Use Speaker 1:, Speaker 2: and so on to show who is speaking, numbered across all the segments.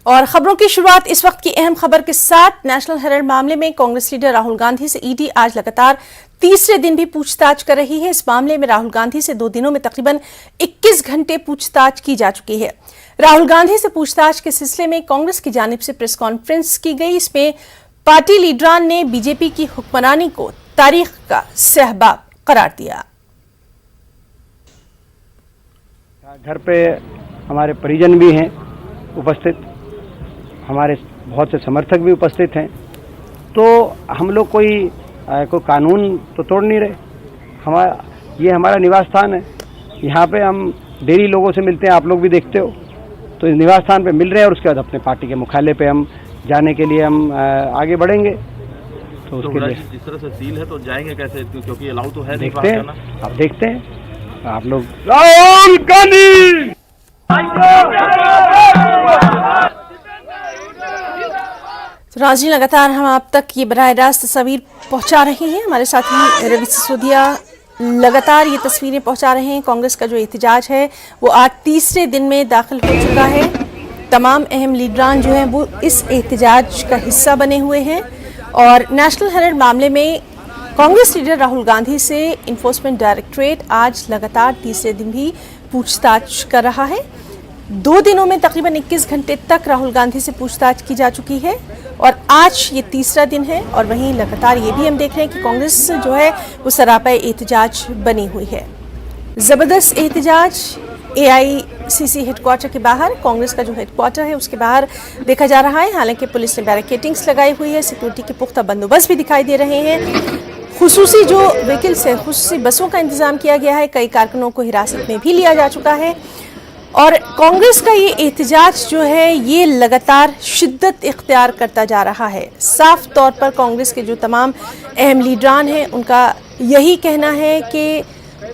Speaker 1: और खबरों की शुरुआत इस वक्त की अहम खबर के साथ। नेशनल हेराल्ड मामले में कांग्रेस लीडर राहुल गांधी से ईडी आज लगातार तीसरे दिन भी पूछताछ कर रही है। इस मामले में राहुल गांधी से 2 दिनों में तकरीबन 21 घंटे पूछताछ की जा चुकी है। राहुल गांधी से पूछताछ के सिलसिले में कांग्रेस की जानिब से प्रेस कॉन्फ्रेंस की गई। इसमें पार्टी लीडरान ने बीजेपी की हुक्मरानी को तारीख का सहबाब करार दिया।
Speaker 2: घर पे हमारे परिजन भी हैं उपस्थित, हमारे बहुत से समर्थक भी उपस्थित हैं, तो हम लोग कोई कानून तो तोड़ नहीं रहे। ये हमारा निवास स्थान है, यहाँ पे हम डेली लोगों से मिलते हैं, आप लोग भी देखते हो। तो इस निवास स्थान पे मिल रहे हैं और उसके बाद अपने पार्टी के मुख्यालय पे हम जाने के लिए हम आगे बढ़ेंगे। तो उसके लिए
Speaker 3: जिस तरह से सील है तो जाएंगे कैसे, क्योंकि अलाउ तो है नहीं।
Speaker 2: देखते हैं, आप देखते हैं, आप लोग राहुल गांधी
Speaker 1: राजी लगातार हम आप तक ये बराह रास्त तस्वीर पहुंचा रहे हैं। हमारे साथी रवि सिसोदिया लगातार ये तस्वीरें पहुंचा रहे हैं। कांग्रेस का जो एहतजाज है वो आज तीसरे दिन में दाखिल हो चुका है। तमाम अहम लीडरान जो हैं वो इस एहतजाज का हिस्सा बने हुए हैं और नेशनल हेराल्ड मामले में कांग्रेस लीडर राहुल गांधी से इन्फोर्समेंट डायरेक्टरेट आज लगातार तीसरे दिन भी पूछताछ कर रहा है। 2 दिनों में तकरीबन 21 घंटे तक राहुल गांधी से पूछताछ की जा चुकी है और आज ये तीसरा दिन है। और वहीं लगातार ये भी हम देख रहे हैं कि कांग्रेस जो है वो सरापा एहतजाज बनी हुई है। जबरदस्त एहतजाज AICC हेडक्वार्टर के बाहर, कांग्रेस का जो हेडक्वार्टर है उसके बाहर देखा जा रहा है। हालांकि पुलिस ने बैरिकेडिंग्स लगाई हुई है, सिक्योरिटी के पुख्ता बंदोबस्त भी दिखाई दे रहे हैं। खुसूसी जो व्हीकल्स है, खुसूसी बसों का इंतजाम किया गया है। कई कारकुनों को हिरासत में भी लिया जा चुका है और कांग्रेस का ये एहतजाज जो है ये लगातार शिद्दत इख्तियार करता जा रहा है। साफ तौर पर कांग्रेस के जो तमाम अहम लीडरान हैं उनका यही कहना है कि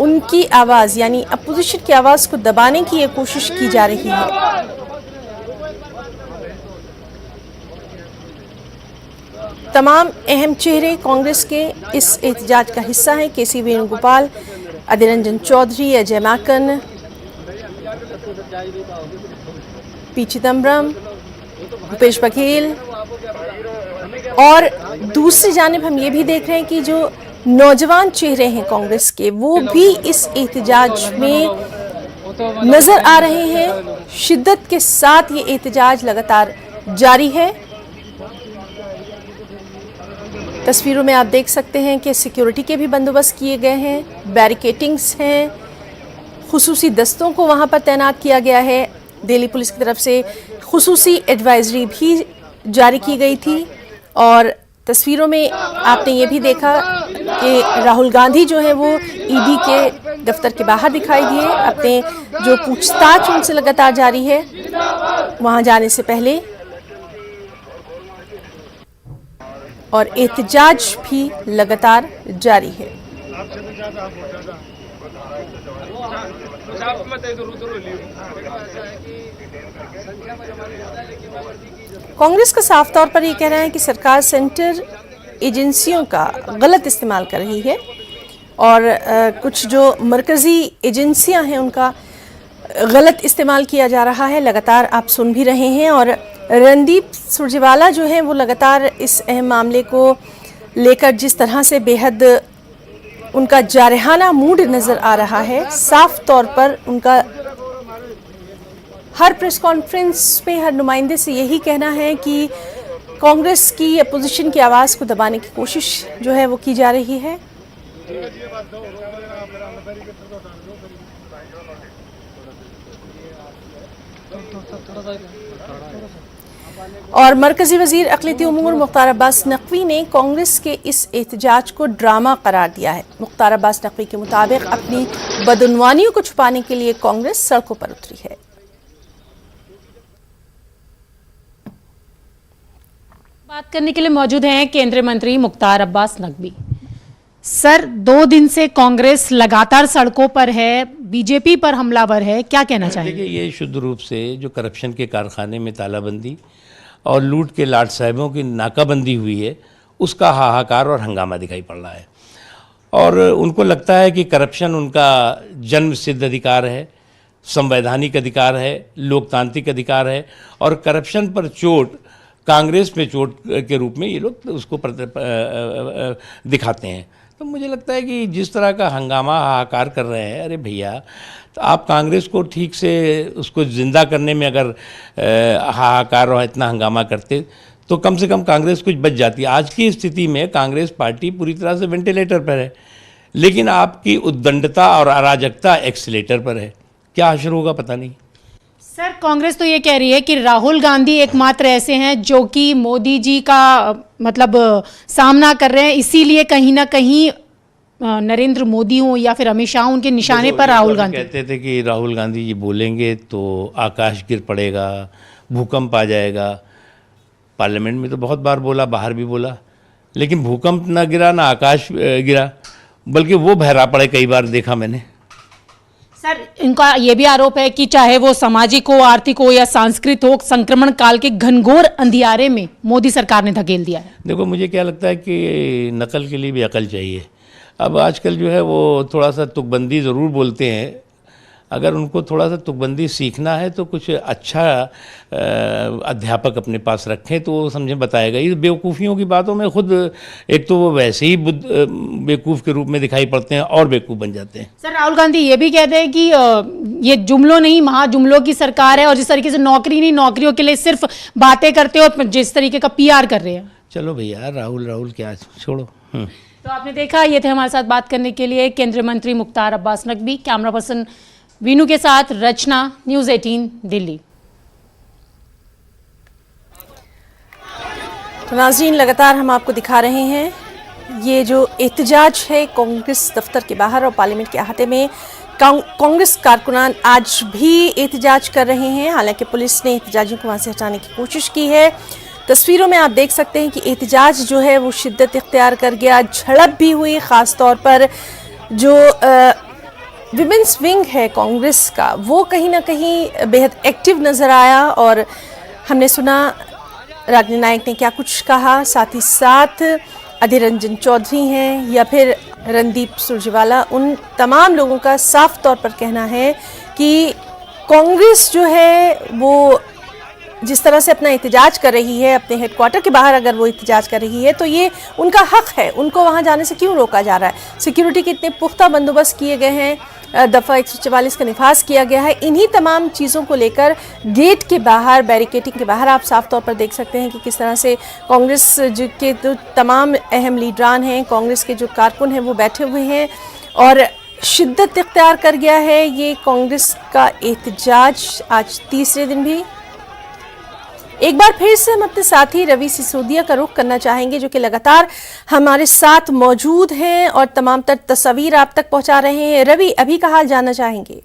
Speaker 1: उनकी आवाज़ यानी अपोजिशन की आवाज़ को दबाने की ये कोशिश की जा रही है। तमाम अहम चेहरे कांग्रेस के इस एहतजाज का हिस्सा हैं। KC Venugopal, Adhir Ranjan Chaudhary, Ajay Maken, P Chidambaram, Bhupesh Baghel. और दूसरी जानिब हम ये भी देख रहे हैं कि जो नौजवान चेहरे हैं कांग्रेस के वो भी इस एहतजाज में नजर आ रहे हैं। शिद्दत के साथ ये एहतजाज लगातार जारी है। तस्वीरों में आप देख सकते हैं कि सिक्योरिटी के भी बंदोबस्त किए गए हैं, बैरिकेडिंग्स हैं, खुसूसी दस्तों को वहां पर तैनात किया गया है। दिल्ली पुलिस की तरफ से खुसूसी एडवाइजरी भी जारी की गई थी और तस्वीरों में आपने ये भी देखा कि राहुल गांधी जो है वो ईडी के दफ्तर के बाहर दिखाई दिए। अपने जो पूछताछ उनसे लगातार जारी है वहां जाने से पहले, और एहतजाज भी लगातार जारी है। कांग्रेस का साफ तौर पर यह कहना है कि सरकार सेंटर एजेंसियों का गलत इस्तेमाल कर रही है और कुछ जो मरकजी एजेंसियां हैं उनका गलत इस्तेमाल किया जा रहा है। लगातार आप सुन भी रहे हैं और रणदीप सुरजेवाला जो हैं वो लगातार इस अहम मामले को लेकर जिस तरह से बेहद उनका जारहाना मूड नज़र आ रहा है। साफ तौर पर उनका हर प्रेस कॉन्फ्रेंस में हर नुमाइंदे से यही कहना है कि कांग्रेस की अपोजिशन की आवाज़ को दबाने की कोशिश जो है वो की जा रही है। और मरकजी वजीर अक़लियती उमूर मुख्तार अब्बास नकवी ने कांग्रेस के इस एहतजाज को ड्रामा करार दिया है। मुख्तार अब्बास नकवी के मुताबिक अपनी बदउनवानियों को छुपाने के लिए कांग्रेस सड़कों पर उतरी है।
Speaker 4: बात करने के लिए मौजूद हैं केंद्रीय मंत्री मुख्तार अब्बास नकवी। सर, 2 दिन से कांग्रेस लगातार सड़कों पर है, बीजेपी पर हमलावर है, क्या कहना चाहेंगे?
Speaker 5: देखिए, ये शुद्ध रूप से जो करप्शन के कारखाने में तालाबंदी और लूट के लाट साहिबों की नाकाबंदी हुई है उसका हाहाकार और हंगामा दिखाई पड़ रहा है। और उनको लगता है कि करप्शन उनका जन्म सिद्ध अधिकार है, संवैधानिक अधिकार है, लोकतांत्रिक अधिकार है, और करप्शन पर चोट कांग्रेस पे चोट के रूप में ये लोग उसको दिखाते हैं। तो मुझे लगता है कि जिस तरह का हंगामा हाहाकार कर रहे हैं, अरे भैया, तो आप कांग्रेस को ठीक से उसको जिंदा करने में अगर हाहाकार और इतना हंगामा करते तो कम से कम कांग्रेस कुछ बच जाती। आज की स्थिति में कांग्रेस पार्टी पूरी तरह से वेंटिलेटर पर है, लेकिन आपकी उद्दंडता और अराजकता एक्सीलेटर पर है। क्या असर होगा पता नहीं।
Speaker 4: सर, कांग्रेस तो ये कह रही है कि राहुल गांधी एकमात्र ऐसे हैं जो कि मोदी जी का मतलब सामना कर रहे हैं, इसीलिए कहीं ना कहीं नरेंद्र मोदी हो या फिर अमित शाह उनके निशाने पर राहुल गांधी
Speaker 5: कहते थे कि राहुल गांधी जी बोलेंगे तो आकाश गिर पड़ेगा, भूकंप आ जाएगा। पार्लियामेंट में तो बहुत बार बोला, बाहर भी बोला, लेकिन भूकंप ना गिरा ना आकाश गिरा, बल्कि वो बहरा पड़े कई बार देखा मैंने।
Speaker 4: सर, इनका ये भी आरोप है कि चाहे वो सामाजिक हो, आर्थिक हो या सांस्कृतिक हो, संक्रमण काल के घनघोर अंधियारे में मोदी सरकार ने धकेल दिया है।
Speaker 5: देखो, मुझे क्या लगता है कि नकल के लिए भी अकल चाहिए। अब आजकल जो है वो थोड़ा सा तुकबंदी ज़रूर बोलते हैं। अगर उनको थोड़ा सा तुकबंदी सीखना है तो कुछ अच्छा अध्यापक अपने पास रखें तो वो समझे बताएगा। इस बेवकूफ़ियों की बातों में खुद एक तो वो वैसे ही बेवकूफ़ के रूप में दिखाई पड़ते हैं और बेवकूफ़ बन जाते हैं।
Speaker 4: सर, राहुल गांधी ये भी कहते हैं कि ये जुमलों नहीं महाजुमलों की सरकार है, और जिस तरीके से नौकरी नहीं, नौकरियों के लिए सिर्फ बातें करते हो और जिस तरीके का PR कर रहे हैं।
Speaker 5: चलो भैया, राहुल क्या, छोड़ो।
Speaker 4: तो आपने देखा, ये थे हमारे साथ बात करने के लिए केंद्रीय मंत्री मुख्तार अब्बास नकवी। कैमरा पर्सन वीनू के साथ रचना, न्यूज़ 18 दिल्ली।
Speaker 1: तो नाज़रीन, लगातार हम आपको दिखा रहे हैं ये जो एहतजाज है कांग्रेस दफ्तर के बाहर और पार्लियामेंट के अहाते में। कांग्रेस कारकुनान आज भी एहतजाज कर रहे हैं, हालांकि पुलिस ने एहतजाजियों को वहां से हटाने की कोशिश की है। तस्वीरों में आप देख सकते हैं कि एहतजाज जो है वो शिद्दत इख्तियार कर गया, झड़प भी हुई। ख़ास तौर पर जो विमेंस विंग है कांग्रेस का, वो कहीं ना कहीं बेहद एक्टिव नज़र आया, और हमने सुना रागिनी नायक ने क्या कुछ कहा। साथ ही साथ अधीर रंजन चौधरी हैं या फिर रणदीप सुरजेवाला, उन तमाम लोगों का साफ तौर पर कहना है कि कांग्रेस जो है वो जिस तरह से अपना एहतजाज कर रही है अपने हेडक्वार्टर के बाहर, अगर वो एहतजाज कर रही है तो ये उनका हक है। उनको वहाँ जाने से क्यों रोका जा रहा है? सिक्योरिटी के इतने पुख्ता बंदोबस्त किए गए हैं, दफ़ा 144 का निफाज किया गया है। इन्हीं तमाम चीज़ों को लेकर गेट के बाहर, बैरिकेटिंग के बाहर आप साफ तौर पर देख सकते हैं कि किस तरह से कांग्रेस के जो तमाम अहम लीडरान हैं, कांग्रेस के जो कारकुन हैं, वो बैठे हुए हैं और शिद्दत इख्तियार कर गया है ये कांग्रेस का एहतजाज आज तीसरे दिन भी। एक बार फिर से हम अपने साथी रवि सिसोदिया का रुख करना चाहेंगे, जो कि लगातार हमारे साथ मौजूद हैं और तमाम तर तस्वीर आप तक पहुंचा रहे हैं। रवि, अभी का हाल जानना चाहेंगे।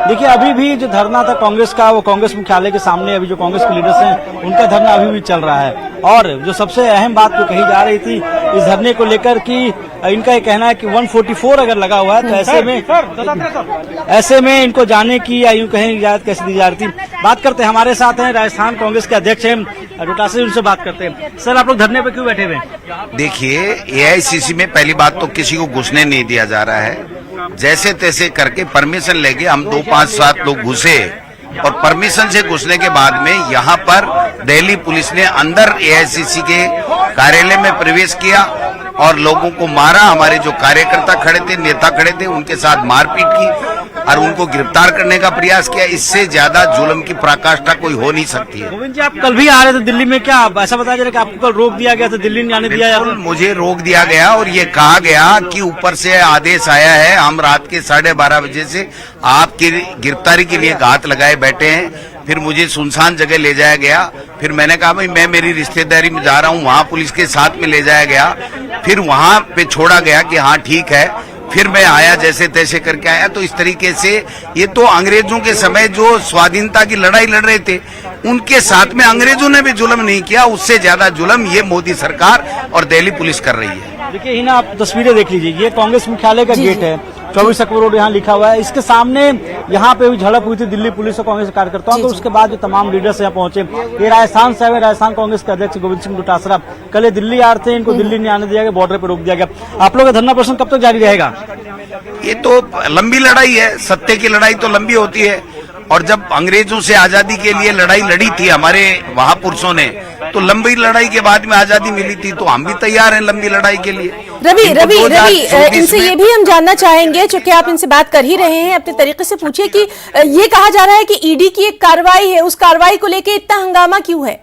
Speaker 6: देखिए, अभी भी जो धरना था कांग्रेस का, वो कांग्रेस मुख्यालय के सामने अभी जो कांग्रेस के लीडर्स हैं उनका धरना अभी भी चल रहा है। और जो सबसे अहम बात जो कही जा रही थी इस धरने को लेकर कि इनका ये कहना है कि 144 अगर लगा हुआ है तो ऐसे में इनको जाने की या यूं कहें इजाजत कैसे दी जा रही थी। बात करते हैं, हमारे साथ हैं राजस्थान कांग्रेस के अध्यक्ष हैं डोटासरा से, उनसे बात करते हैं। सर, आप लोग धरने पे क्यों बैठे हुए हैं?
Speaker 7: देखिए, AICC में पहली बात तो किसी को घुसने नहीं दिया जा रहा है। जैसे तैसे करके परमिशन लेके हम 2, 5, 7 लोग घुसे, और परमिशन से घुसने के बाद में यहाँ पर दिल्ली पुलिस ने अंदर AICC के कार्यालय में प्रवेश किया और लोगों को मारा। हमारे जो कार्यकर्ता खड़े थे, नेता खड़े थे, उनके साथ मारपीट की और उनको गिरफ्तार करने का प्रयास किया। इससे ज्यादा जुल्म की पराकाष्ठा कोई हो नहीं सकती है।
Speaker 6: गोविंद जी, आप कल भी आ रहे थे दिल्ली में, क्या ऐसा बताया जा रहा है कि आपको कल रोक दिया गया था, दिल्ली नहीं जाने दिया जा रहा?
Speaker 7: मुझे रोक दिया गया और ये कहा गया कि ऊपर से आदेश आया है, हम रात के 12:30 बजे से आपकी गिरफ्तारी के लिए घात लगाए बैठे हैं। फिर मुझे सुनसान जगह ले जाया गया। फिर मैंने कहा भाई मैं मेरी रिश्तेदारी में जा रहा हूँ, वहाँ पुलिस के साथ में ले जाया गया। फिर वहाँ पे छोड़ा गया कि हाँ ठीक है। फिर मैं आया, जैसे तैसे करके आया। तो इस तरीके से ये तो अंग्रेजों के समय जो स्वाधीनता की लड़ाई लड़ रहे थे उनके साथ में अंग्रेजों ने भी जुल्म नहीं किया, उससे ज्यादा जुल्म ये मोदी सरकार और दिल्ली पुलिस कर रही है।
Speaker 6: देखिए, हिना, आप तस्वीरें देख लीजिए, ये कांग्रेस मुख्यालय का गेट है 24 अक्टूबर रोड यहाँ लिखा हुआ है। इसके सामने यहाँ पे भी झड़प हुई थी दिल्ली पुलिस और कांग्रेस कार्यकर्ताओं को। उसके बाद जो तमाम लीडर्स यहाँ पहुंचे, ये राजस्थान से आए, राजस्थान कांग्रेस के अध्यक्ष गोविंद सिंह डोटासरा कल दिल्ली आ रहे थे, इनको दिल्ली नहीं आने दिया गया, बॉर्डर पर रोक दिया गया। आप लोग का धरना प्रदर्शन कब तक जारी रहेगा?
Speaker 7: ये तो लंबी लड़ाई है, सत्य की लड़ाई तो लंबी होती है। और जब अंग्रेजों से आजादी के लिए लड़ाई लड़ी थी हमारे महापुरुषों ने, तो लंबी लड़ाई के बाद में आजादी मिली थी, तो हम भी तैयार हैं लंबी लड़ाई के लिए।
Speaker 1: रवि
Speaker 7: इनको
Speaker 1: रवि रवि
Speaker 7: 2024
Speaker 1: इनसे
Speaker 7: में-
Speaker 1: ये भी हम जानना चाहेंगे, चूंकि आप इनसे बात कर ही रहे हैं, अपने तरीके से पूछिए कि ये कहा जा रहा है कि ईडी की एक कार्रवाई है, उस कार्रवाई को लेकर इतना हंगामा क्यों है?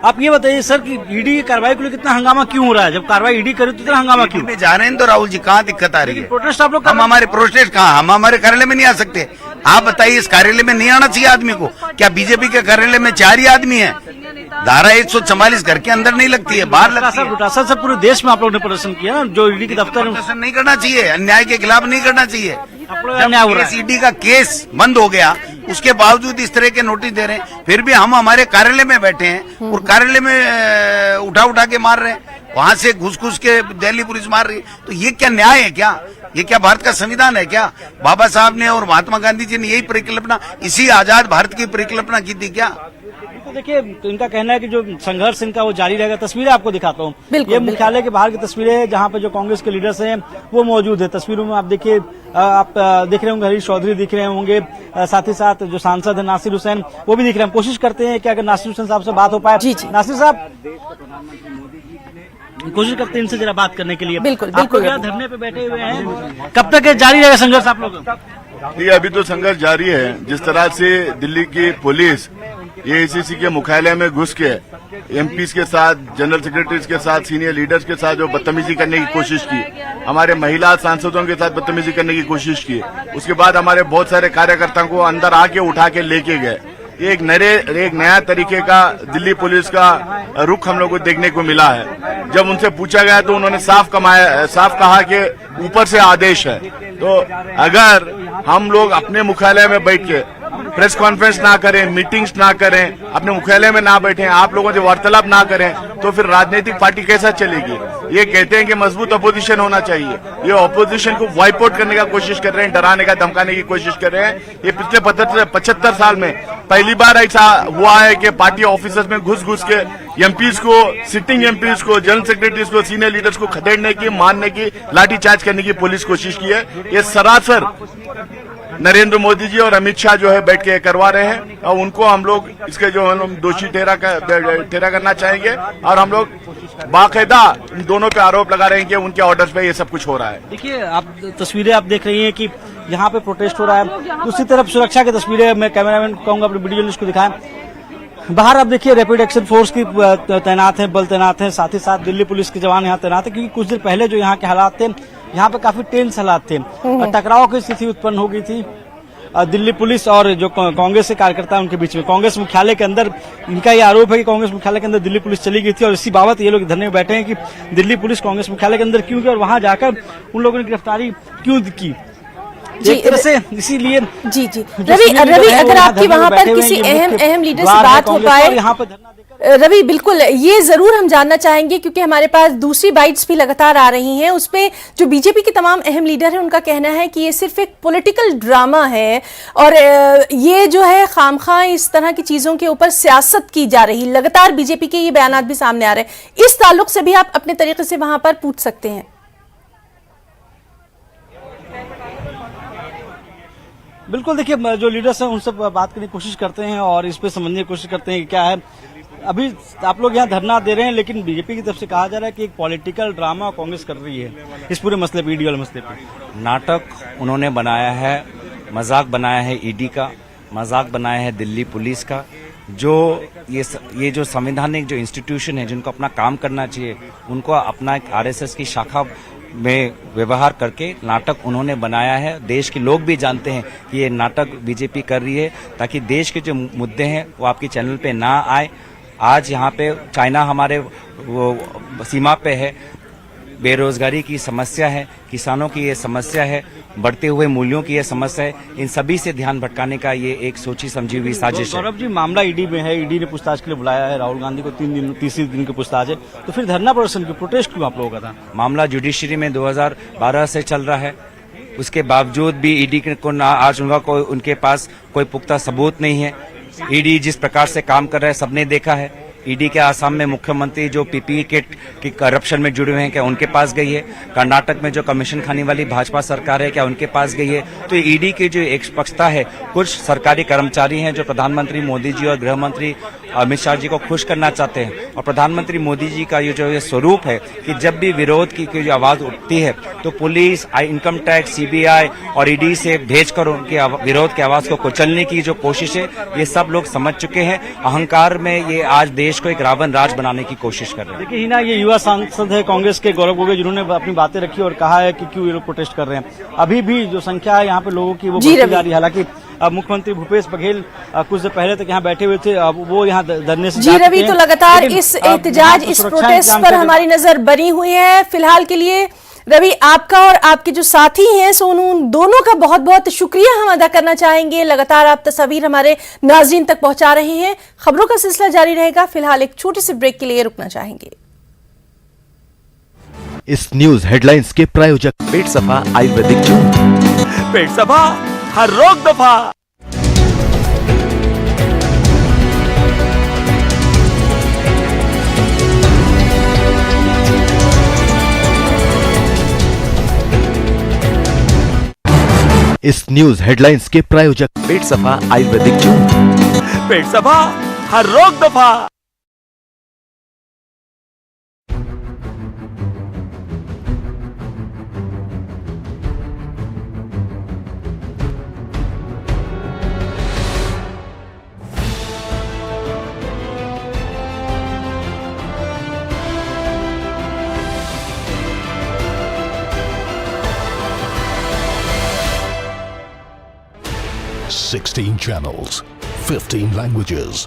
Speaker 6: आप ये बताइए सर कि ईडी की कार्रवाई को लेकर कितना हंगामा क्यों हो रहा है? जब कार्रवाई ईडी करे तो इतना हंगामा क्यों?
Speaker 7: में जा रहे हैं तो राहुल जी कहाँ दिक्कत आ रही है?
Speaker 6: प्रोटेस्ट आप लोग
Speaker 7: हम हमारे प्रोटेस्ट कहाँ, हम हमारे कार्यालय में नहीं आ सकते? आप बताइए, इस कार्यालय में नहीं आना चाहिए आदमी को? क्या बीजेपी के कार्यालय में 4 ही आदमी है? धारा 144 घर के अंदर नहीं लगती है, बाहर लगती है।
Speaker 6: डोटासरा सर पूरे देश में आप लोग ने प्रदर्शन किया ना, जो ईडी के दफ्तर में
Speaker 7: प्रदर्शन नहीं करना चाहिए, अन्याय के खिलाफ नहीं करना चाहिए।
Speaker 6: आप लोग अन्याय हो रहा है।
Speaker 7: ईडी का केस बंद हो गया, उसके बावजूद इस तरह के नोटिस दे रहे हैं, फिर भी हम हमारे कार्यालय में बैठे हैं और कार्यालय में उठा उठा के मार रहे हैं, वहां से घुस घुस के दिल्ली पुलिस मार रही है। तो ये क्या न्याय है? क्या ये क्या भारत का संविधान है? क्या बाबा साहब ने और महात्मा गांधी जी ने यही परिकल्पना, इसी आजाद भारत की परिकल्पना की थी क्या?
Speaker 6: तो देखिए, तो इनका कहना है कि जो संघर्ष इनका वो जारी रहेगा। तस्वीरें आपको दिखाता हूँ, ये मुख्यालय के बाहर की तस्वीरें हैं जहाँ पे जो कांग्रेस के लीडर्स हैं वो मौजूद है। तस्वीरों में आप देखिए, आप देख रहे होंगे हरीश चौधरी दिख रहे होंगे, साथ ही साथ जो सांसद है नासिर हुसैन वो भी दिख रहे हैं। हम कोशिश करते हैं कि अगर नासिर हुसैन साहब से बात हो पाए। नासिर साहब, कोशिश करते हैं इनसे जरा बात करने के लिए।
Speaker 1: बिल्कुल
Speaker 6: आप लोग यहाँ धरने पे बैठे हुए हैं, कब तक ये जारी रहेगा संघर्ष आप लोग?
Speaker 8: ये अभी तो संघर्ष जारी है। जिस तरह से दिल्ली की पुलिस एआईसीसी के मुख्यालय में घुस के एमपीज के साथ, जनरल सेक्रेटरीज के साथ, सीनियर लीडर्स के साथ जो बदतमीजी करने की कोशिश की, हमारे महिला सांसदों के साथ बदतमीजी करने की कोशिश की, उसके बाद हमारे बहुत सारे कार्यकर्ताओं को अंदर आके उठा के लेके गए। ये एक नया तरीके का दिल्ली पुलिस का रुख हम लोग को देखने को मिला है। जब उनसे पूछा गया तो उन्होंने साफ कहा कि ऊपर से आदेश है। तो अगर हम लोग अपने मुख्यालय में बैठ के प्रेस कॉन्फ्रेंस ना करें, मीटिंग्स ना करें, अपने मुख्यालय में ना बैठें, आप लोगों से वार्तालाप ना करें, तो फिर राजनीतिक पार्टी कैसा चलेगी? ये कहते हैं कि मजबूत अपोजिशन होना चाहिए, ये अपोजिशन को वाइप आउट करने का कोशिश कर रहे हैं, डराने का, धमकाने की कोशिश कर रहे हैं। ये पिछले 75 साल में पहली बार ऐसा हुआ है कि पार्टी ऑफिसर्स में घुस घुस के एमपीज को, सिटिंग एमपीज को, जनरल सेक्रेटरीज को, सीनियर लीडर्स को खदेड़ने की, मारने की, लाठीचार्ज करने की पुलिस कोशिश की है। ये सरासर नरेंद्र मोदी जी और अमित शाह जो है बैठ के करवा रहे हैं, और उनको हम लोग इसके जो हम दोषी ठहरा करना चाहेंगे। और हम लोग बाकायदा इन दोनों पे आरोप लगा रहे हैं कि उनके ऑर्डर्स पे ये सब कुछ हो रहा है।
Speaker 6: देखिए, आप तस्वीरें आप देख रही हैं कि यहाँ पे प्रोटेस्ट हो रहा है। दूसरी तरफ सुरक्षा की तस्वीरें मैं कैमरामैन कहूंगा अपने वीडियो जर्नलिस्ट को दिखाएं। बाहर आप देखिए रैपिड एक्शन फोर्स की तैनात है, बल तैनात है, साथ ही साथ दिल्ली पुलिस के जवान यहाँ तैनात है, क्योंकि कुछ देर पहले जो यहाँ के हालात थे, यहाँ पे काफी टेंस हालात थे, टकराव की स्थिति उत्पन्न हो गई थी दिल्ली पुलिस और जो कांग्रेस के कार्यकर्ता उनके बीच में। कांग्रेस मुख्यालय के अंदर इनका ये आरोप है कि कांग्रेस मुख्यालय के अंदर दिल्ली पुलिस चली गई थी, और इसी बाबत ये लोग धरने में बैठे हैं कि दिल्ली पुलिस कांग्रेस मुख्यालय के अंदर क्यों गई और वहां जाकर उन लोगों ने गिरफ्तारी क्यों की। एक तरह से इसीलिए
Speaker 1: जी रवि, अगर आपकी वहां पर किसी अहम लीडर से बात हो पाए,
Speaker 6: यहाँ पर
Speaker 1: रवि बिल्कुल ये जरूर हम जानना चाहेंगे, क्योंकि हमारे पास दूसरी बाइट्स भी लगातार आ रही हैं। उसपे जो बीजेपी के तमाम अहम लीडर हैं उनका कहना है कि ये सिर्फ एक पॉलिटिकल ड्रामा है, और ये जो है खामखा इस तरह की चीजों के ऊपर सियासत की जा रही। लगातार बीजेपी के ये बयानात भी सामने आ रहे हैं। इस ताल्लुक से भी आप अपने तरीके से वहां पर पूछ सकते हैं।
Speaker 6: बिल्कुल, देखिए जो लीडर्स हैं उनसे बात करने की कोशिश करते हैं और इस पे समझने की कोशिश करते हैं कि क्या है। अभी आप लोग यहाँ धरना दे रहे हैं, लेकिन बीजेपी की तरफ से कहा जा रहा है कि एक पॉलिटिकल ड्रामा कांग्रेस कर रही है इस पूरे मसले पे, ईडी वाले मसले पे।
Speaker 9: नाटक उन्होंने बनाया है, मजाक बनाया है ईडी का, मजाक बनाया है दिल्ली पुलिस का। जो ये जो संवैधानिक जो इंस्टीट्यूशन है जिनको अपना काम करना चाहिए, उनको अपना एक आरएसएस की शाखा में व्यवहार करके नाटक उन्होंने बनाया है। देश के लोग भी जानते हैं कि ये नाटक बीजेपी कर रही है ताकि देश के जो मुद्दे हैं वो आपकी चैनल पे ना आए। आज यहाँ पे चाइना हमारे वो सीमा पे है, बेरोजगारी की समस्या है, किसानों की ये समस्या है, बढ़ते हुए मूल्यों की ये समस्या है, इन सभी से ध्यान भटकाने का ये एक सोची समझी हुई साजिश है।
Speaker 6: गौरव जी, मामला ईडी में है, ईडी ने पूछताछ के लिए बुलाया है राहुल गांधी को, तीसरे दिन की पूछताछ है, तो फिर धरना प्रदर्शन की प्रोटेस्ट क्यों आप लोगों का था?
Speaker 9: मामला जुडिशरी में 2012 से चल रहा है, उसके बावजूद भी ईडी को आज उनके पास कोई पुख्ता सबूत नहीं है। ईडी जिस प्रकार से काम कर रहा है सबने देखा है। ईडी के आसाम में मुख्यमंत्री जो पीपीई किट की करप्शन में जुड़े हुए हैं, क्या उनके पास गई है? कर्नाटक में जो कमीशन खाने वाली भाजपा सरकार है, क्या उनके पास गई है? तो ईडी की जो एकपक्षता है, कुछ सरकारी कर्मचारी हैं जो प्रधानमंत्री मोदी जी और गृह मंत्री अमित शाह जी को खुश करना चाहते हैं। और प्रधानमंत्री मोदी जी का ये स्वरूप है कि जब भी विरोध की जो आवाज उठती है तो पुलिस, इनकम टैक्स, सीबीआई और ईडी से भेजकर उनके विरोध की आवाज को कुचलने की जो कोशिश है, ये सब लोग समझ चुके हैं। अहंकार में ये आज देश को एक रावण राज बनाने की कोशिश कर रहे हैं।
Speaker 6: देखिए हिना, ये युवा सांसद है कांग्रेस के गौरव गोगोई, जिन्होंने अपनी बातें रखी और कहा है कि क्यों ये लोग प्रोटेस्ट कर रहे हैं। अभी भी जो संख्या है यहाँ पे लोगों की वो बढ़ती जा रही है। हालांकि अब मुख्यमंत्री भूपेश बघेल कुछ देर पहले तक यहाँ बैठे हुए थे, अब वो यहाँ धरने से
Speaker 1: जी रवि, तो लगातार इस एहतजाज, इस प्रोटेस्ट पर हमारी नजर बनी हुई है। फिलहाल के लिए रवि, आपका और आपके जो साथी हैं सोनू, दोनों का बहुत बहुत शुक्रिया हम अदा करना चाहेंगे। लगातार आप तस्वीर हमारे नाज़रीन तक पहुंचा रहे हैं। खबरों का सिलसिला जारी रहेगा। फिलहाल एक छोटे से ब्रेक के लिए रुकना चाहेंगे।
Speaker 10: इस न्यूज हेडलाइंस के प्रायोजक पेट सफा आयुर्वेदिक जूस।
Speaker 3: पेट सफा, हर रोग दफा।
Speaker 10: इस न्यूज हेडलाइंस के प्रायोजक पेट सफा आयुर्वेदिक जूस।
Speaker 3: पेट सफा, हर रोग दफा।
Speaker 11: Sixteen channels, 15 languages,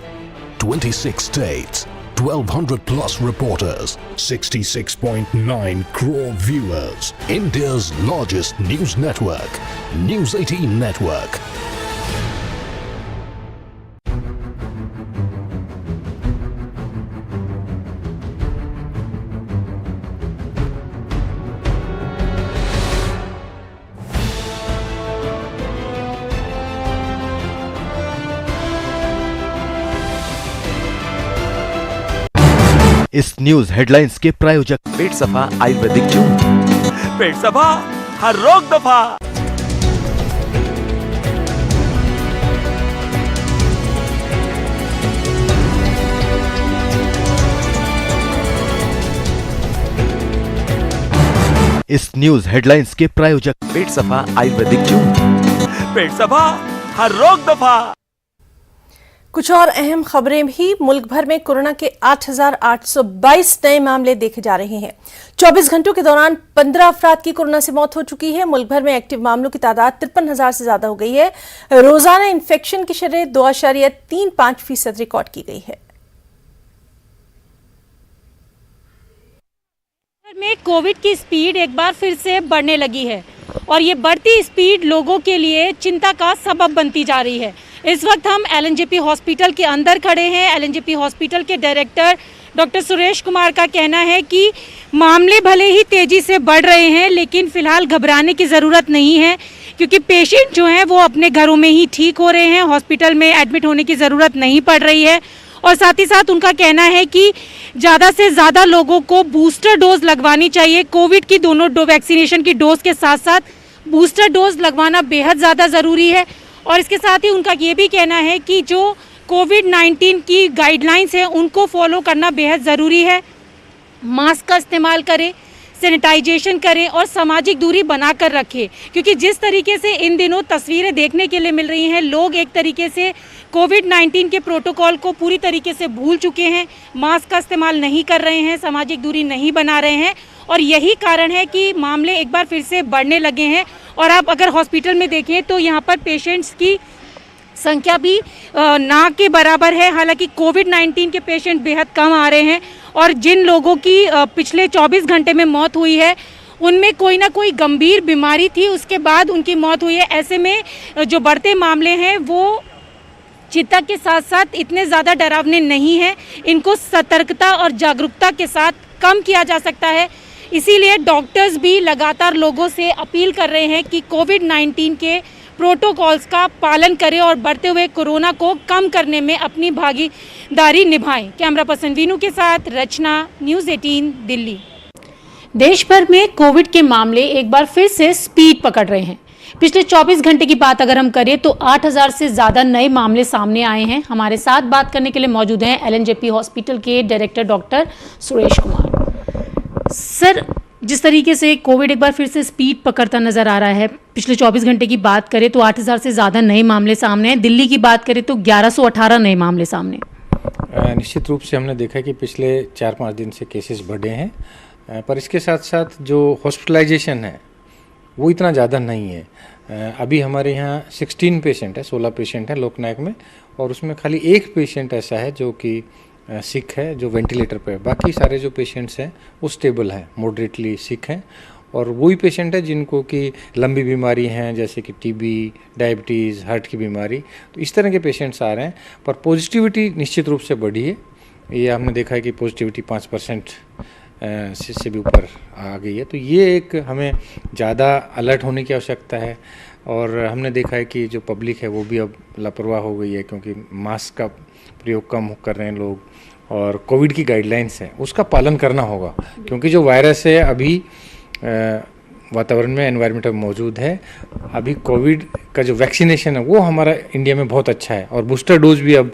Speaker 11: 26 states, 1,200 plus reporters, 66.9 crore viewers. India's largest news network, News 18 Network.
Speaker 10: इस न्यूज हेडलाइंस के प्रायोजक पेट सफा आयुर्वेदिक जूस।
Speaker 3: पेट सफा, हर रोग दफा।
Speaker 10: इस न्यूज हेडलाइंस के प्रायोजक पेट सफा आयुर्वेदिक जूस।
Speaker 3: पेट सफा, हर रोग दफा।
Speaker 1: कुछ और अहम खबरें भी। मुल्क भर में कोरोना के 8,822 नए मामले देखे जा रहे हैं। 24 घंटों के दौरान 15 अफराद की कोरोना से मौत हो चुकी है। मुल्क भर में एक्टिव मामलों की तादाद 53,000 से ज्यादा हो गई है। रोजाना इन्फेक्शन की शरह 2.35% रिकॉर्ड की गई है।
Speaker 12: में कोविड की स्पीड एक बार फिर से बढ़ने लगी है और ये बढ़ती स्पीड लोगों के लिए चिंता का सबब बनती जा रही है। इस वक्त हम एलएनजेपी हॉस्पिटल के अंदर खड़े हैं। एलएनजेपी हॉस्पिटल के डायरेक्टर डॉक्टर सुरेश कुमार का कहना है कि मामले भले ही तेजी से बढ़ रहे हैं, लेकिन फिलहाल घबराने की ज़रूरत नहीं है, क्योंकि पेशेंट जो हैं वो अपने घरों में ही ठीक हो रहे हैं। हॉस्पिटल में एडमिट होने की ज़रूरत नहीं पड़ रही है। और साथ ही साथ उनका कहना है कि ज़्यादा से ज़्यादा लोगों को बूस्टर डोज लगवानी चाहिए। कोविड की दोनों वैक्सीनेशन की डोज के साथ साथ बूस्टर डोज लगवाना बेहद ज़्यादा ज़रूरी है। और इसके साथ ही उनका ये भी कहना है कि जो कोविड-19 की गाइडलाइंस हैं उनको फॉलो करना बेहद ज़रूरी है। मास्क का इस्तेमाल करें, सैनिटाइजेशन करें और सामाजिक दूरी बनाकर रखें, क्योंकि जिस तरीके से इन दिनों तस्वीरें देखने के लिए मिल रही हैं, लोग एक तरीके से कोविड-19 के प्रोटोकॉल को पूरी तरीके से भूल चुके हैं, मास्क का इस्तेमाल नहीं कर रहे हैं, सामाजिक दूरी नहीं बना रहे हैं और यही कारण है कि मामले एक बार फिर से बढ़ने लगे हैं। और आप अगर हॉस्पिटल में देखें तो यहाँ पर पेशेंट्स की संख्या भी ना के बराबर है। हालांकि कोविड-19 के पेशेंट बेहद कम आ रहे हैं और जिन लोगों की पिछले 24 घंटे में मौत हुई है उनमें कोई ना कोई गंभीर बीमारी थी, उसके बाद उनकी मौत हुई है। ऐसे में जो बढ़ते मामले हैं वो चिंता के साथ साथ इतने ज़्यादा डरावने नहीं हैं। इनको सतर्कता और जागरूकता के साथ कम किया जा सकता है। इसीलिए डॉक्टर्स भी लगातार लोगों से अपील कर रहे हैं कि कोविड-19 के प्रोटोकॉल्स का पालन करें और बढ़ते हुए कोरोना को कम करने में अपनी भागीदारी निभाएं। कैमरा पर्सन वीनू के साथ रचना, न्यूज़ 18 दिल्ली।
Speaker 4: देश भर में कोविड के मामले एक बार फिर से स्पीड पकड़ रहे हैं। पिछले 24 घंटे की बात अगर हम करें तो 8000 से ज़्यादा नए मामले सामने आए हैं। हमारे साथ बात करने के लिए मौजूद हैं एलएनजेपी हॉस्पिटल के director doctor Suresh Kumar. Sir, जिस तरीके से कोविड एक बार फिर से स्पीड पकड़ता नज़र आ रहा है, पिछले 24 घंटे की बात करें तो 8000 से ज़्यादा नए मामले सामने हैं। दिल्ली की बात करें तो 1118 नए मामले सामने।
Speaker 5: निश्चित रूप से हमने देखा कि पिछले 4-5 दिन से केसेस बढ़े हैं, पर इसके साथ साथ जो हॉस्पिटलाइजेशन है वो इतना ज़्यादा नहीं है। अभी हमारे यहाँ 16 पेशेंट है, 16 पेशेंट हैं लोकनायक में, और उसमें खाली एक पेशेंट ऐसा है जो कि सिक है, जो वेंटिलेटर पे है। बाकी सारे जो पेशेंट्स हैं वो स्टेबल हैं, मॉडरेटली सिक हैं, और वही पेशेंट है जिनको कि लंबी बीमारी हैं जैसे कि टीबी, डायबिटीज़, हार्ट की बीमारी, तो इस तरह के पेशेंट्स आ रहे हैं। पर पॉजिटिविटी निश्चित रूप से बढ़ी है। ये हमने देखा है कि पॉजिटिविटी 5% से भी ऊपर आ गई है। तो ये एक हमें ज़्यादा अलर्ट होने की आवश्यकता है। और हमने देखा है कि जो पब्लिक है वो भी अब लापरवाह हो गई है, क्योंकि मास्क का प्रयोग कम कर रहे हैं लोग, और कोविड की गाइडलाइंस है उसका पालन करना होगा, क्योंकि जो वायरस है अभी वातावरण में, एनवायरनमेंट में मौजूद है। अभी कोविड का जो वैक्सीनेशन है वो हमारा इंडिया में बहुत अच्छा है, और बूस्टर डोज भी अब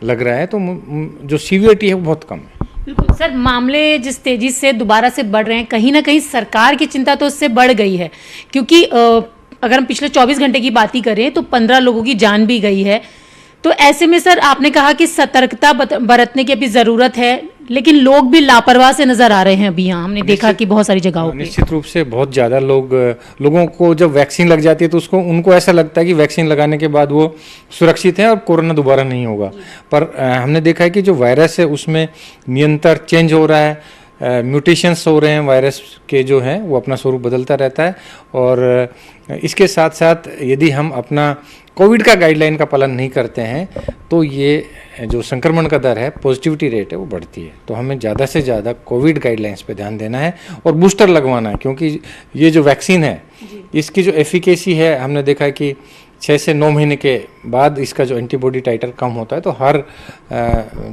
Speaker 5: लग रहा है, तो जो सीवियरिटी है वो बहुत कम है।
Speaker 4: बिल्कुल सर, मामले जिस तेजी से दोबारा से बढ़ रहे हैं, कहीं ना कहीं सरकार की चिंता तो उससे बढ़ गई है, क्योंकि अगर हम पिछले 24 घंटे की बात ही करें तो 15 लोगों की जान भी गई है। तो ऐसे में सर, आपने कहा कि सतर्कता बरतने की अभी ज़रूरत है, लेकिन लोग भी लापरवाह से नज़र आ रहे हैं। अभी यहाँ हमने देखा कि बहुत सारी जगहों पे
Speaker 5: निश्चित रूप से बहुत ज़्यादा लोगों को जब वैक्सीन लग जाती है तो उनको ऐसा लगता है कि वैक्सीन लगाने के बाद वो सुरक्षित है और कोरोना दोबारा नहीं होगा। पर हमने देखा है कि जो वायरस है उसमें निरंतर चेंज हो रहा है, म्यूटेशंस हो रहे हैं, वायरस के जो हैं वो अपना स्वरूप बदलता रहता है। और इसके साथ साथ यदि हम अपना कोविड का गाइडलाइन का पालन नहीं करते हैं तो ये जो संक्रमण का दर है, पॉजिटिविटी रेट है, वो बढ़ती है। तो हमें ज़्यादा से ज़्यादा कोविड गाइडलाइंस पे ध्यान देना है और बूस्टर लगवाना है, क्योंकि ये जो वैक्सीन है इसकी जो एफिकेसी है, हमने देखा है कि 6 से 9 महीने के बाद इसका जो एंटीबॉडी टाइटर कम होता है। तो हर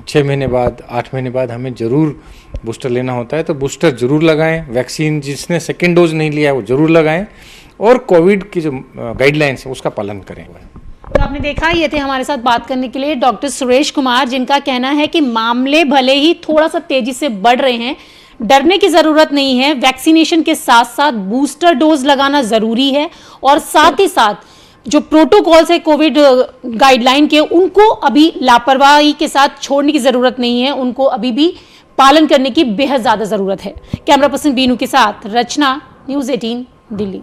Speaker 5: 6 महीने बाद, 8 महीने बाद हमें ज़रूर बूस्टर लेना होता है। तो बूस्टर ज़रूर लगाएं। वैक्सीन जिसने सेकेंड डोज नहीं लिया है वो ज़रूर लगाएं, और कोविड की जो गाइडलाइंस है उसका पालन करें।
Speaker 4: तो आपने देखा, ये थे हमारे साथ बात करने के लिए डॉक्टर सुरेश कुमार, जिनका कहना है कि मामले भले ही थोड़ा सा तेजी से बढ़ रहे हैं, डरने की ज़रूरत नहीं है। वैक्सीनेशन के साथ साथ बूस्टर डोज लगाना ज़रूरी है, और साथ ही साथ जो प्रोटोकॉल्स है कोविड गाइडलाइन के, उनको अभी लापरवाही के साथ छोड़ने की ज़रूरत नहीं है, उनको अभी भी पालन करने की बेहद ज़्यादा ज़रूरत है। कैमरा पर्सन बीनू के साथ रचना, न्यूज़ 18 दिल्ली।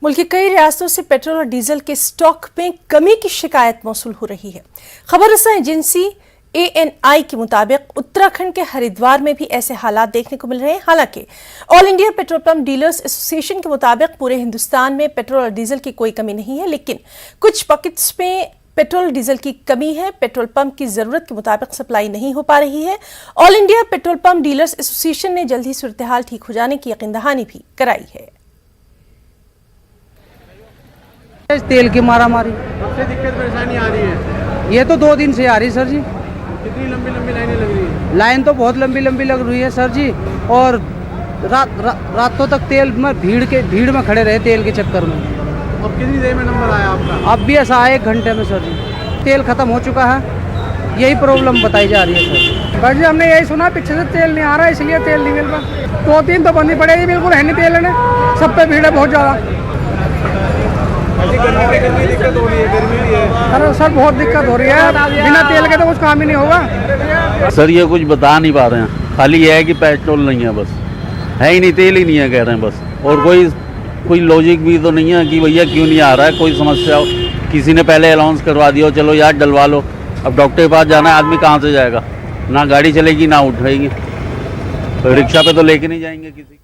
Speaker 1: मुल्क की कई रियासतों से पेट्रोल और डीजल के स्टॉक में कमी की शिकायत मौसूल हो रही है। खबर रसा एजेंसी ANI के मुताबिक उत्तराखंड के हरिद्वार में भी ऐसे हालात देखने को मिल रहे हैं। हालांकि all India petrol pump dealers association के मुताबिक पूरे हिंदुस्तान में पेट्रोल और डीजल की कोई कमी नहीं है, लेकिन कुछ पॉकेट्स में पेट्रोल डीजल की कमी है। पेट्रोल पंप की जरूरत के मुताबिक सप्लाई नहीं हो पा रही है। All India petrol pump dealers association ने जल्द ही सूरत हाल ठीक हो जाने की यकीन दहानी भी कराई है।
Speaker 13: तेल की मारामारी सबसे दिक्कत परेशानी आ रही है। ये तो 2 दिन से आ रही है सर जी। कितनी लंबी लंबी लाइनें लग रही है? लाइन तो बहुत लंबी लंबी लग रही है सर जी, और रातों तक तेल में भीड़ में खड़े रहे तेल के चक्कर में। अब कितनी देर में नंबर आया आपका? अब भी ऐसा आया 1 घंटे में सर जी। तेल खत्म हो चुका है, यही प्रॉब्लम बताई जा रही है सर जी। हमने यही सुना पीछे से तेल नहीं आ रहा है, इसलिए तेल नहीं मिल रहा। 2-3 तो बंदी पड़ेगी, बिल्कुल है नहीं तेल ने, सब पे भीड़ है बहुत ज़्यादा। गर्मी दिक्कत हो रही है, गर्मी भी है। अरे सर बहुत दिक्कत हो रही है, बिना तेल के तो कुछ काम ही नहीं होगा।
Speaker 14: सर ये कुछ बता नहीं पा रहे हैं, खाली ये है कि पेट्रोल नहीं है, बस है ही नहीं, तेल ही नहीं है कह रहे हैं बस। और कोई लॉजिक भी तो नहीं है कि भैया क्यों नहीं आ रहा है, कोई समस्या किसी ने पहले अनाउंस करवा दिया चलो यार डलवा लो। अब डॉक्टर के पास जाना है आदमी कहाँ से जाएगा, ना गाड़ी चलेगी ना उठाएगी, तो रिक्शा पे तो लेके नहीं जाएंगे किसी।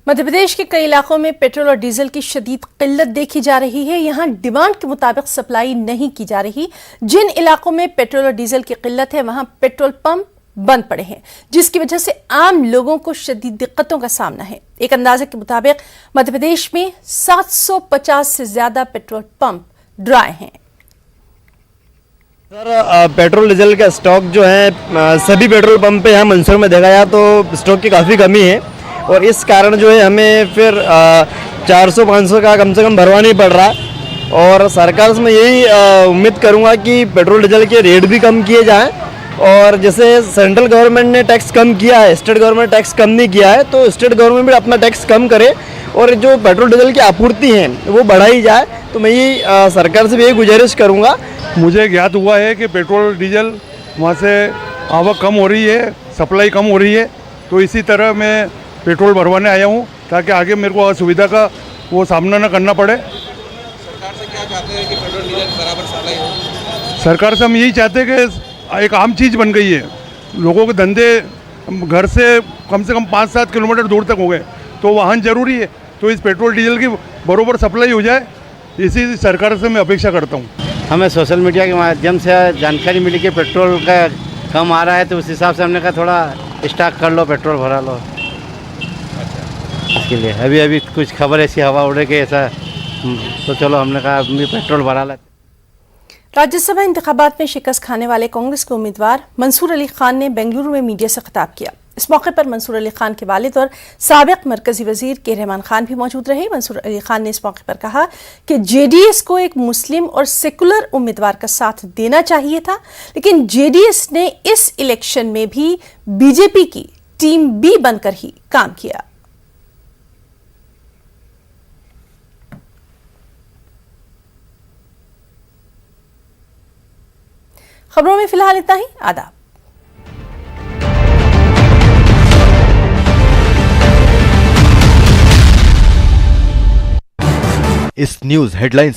Speaker 1: मध्य प्रदेश के कई इलाकों में पेट्रोल और डीजल की शदीद किल्लत देखी जा रही है। यहाँ डिमांड के मुताबिक सप्लाई नहीं की जा रही। जिन इलाकों में पेट्रोल और डीजल की किल्लत है वहां पेट्रोल पंप बंद पड़े हैं, जिसकी वजह से आम लोगों को शदीद दिक्कतों का सामना है। एक अंदाजे के मुताबिक मध्य प्रदेश में 750 से ज्यादा पेट्रोल पंप ड्राई हैं।
Speaker 15: सर पेट्रोल डीजल का स्टॉक जो है सभी पेट्रोल पंप पे यहाँ मंदसौर में देखा जाए तो स्टॉक की काफ़ी कमी है, और इस कारण जो है हमें फिर 400-500 का कम से कम भरवा नहीं पड़ रहा। और सरकार से मैं यही उम्मीद करूँगा कि पेट्रोल डीजल के रेट भी कम किए जाएं, और जैसे सेंट्रल गवर्नमेंट ने टैक्स कम किया है, स्टेट गवर्नमेंट टैक्स कम नहीं किया है, तो स्टेट गवर्नमेंट भी अपना टैक्स कम करे और जो पेट्रोल डीजल की आपूर्ति है वो बढ़ाई जाए। तो मैं यही सरकार से भी यही गुजारिश करूँगा।
Speaker 16: मुझे ज्ञात हुआ है कि पेट्रोल डीजल वहाँ से आवक कम हो रही है, सप्लाई कम हो रही है, तो इसी तरह मैं पेट्रोल भरवाने आया हूँ ताकि आगे मेरे को असुविधा का वो सामना न करना पड़े।
Speaker 17: सरकार से क्या चाहते हैं कि पेट्रोल डीजल बराबर सप्लाई हो?
Speaker 16: सरकार से हम यही चाहते हैं कि एक आम चीज़ बन गई है, लोगों के धंधे घर से कम 5-7 किलोमीटर दूर तक हो गए, तो वाहन जरूरी है, तो इस पेट्रोल डीजल की बराबर सप्लाई हो जाए, इसी सरकार से मैं अपेक्षा करता हूँ।
Speaker 6: हमें सोशल मीडिया के माध्यम से जानकारी मिली कि पेट्रोल का कम आ रहा है, तो उस हिसाब से हमने कहा थोड़ा स्टॉक कर लो, पेट्रोल भरा लो। इसके लिए अभी कुछ खबर ऐसी हवा उड़े के ऐसा, तो चलो हमने कहा अभी पेट्रोल भरा लेते।
Speaker 1: राज्यसभा इंतखाबात में शिकस्त खाने वाले कांग्रेस के उम्मीदवार मंसूर अली खान ने बेंगलुरु में मीडिया से खिताब किया। इस मौके पर मंसूर अली खान के वालिद और साबिक मरकजी वजीर के रहमान खान भी मौजूद रहे। मंसूर अली खान ने इस मौके पर कहा कि जेडीएस को एक मुस्लिम और सेकुलर उम्मीदवार का साथ देना चाहिए था, लेकिन जेडीएस ने इस इलेक्शन में भी बीजेपी की टीम बी बनकर ही काम किया। खबरों में फिलहाल इतना ही। आदाब।
Speaker 10: इस न्यूज हेडलाइंस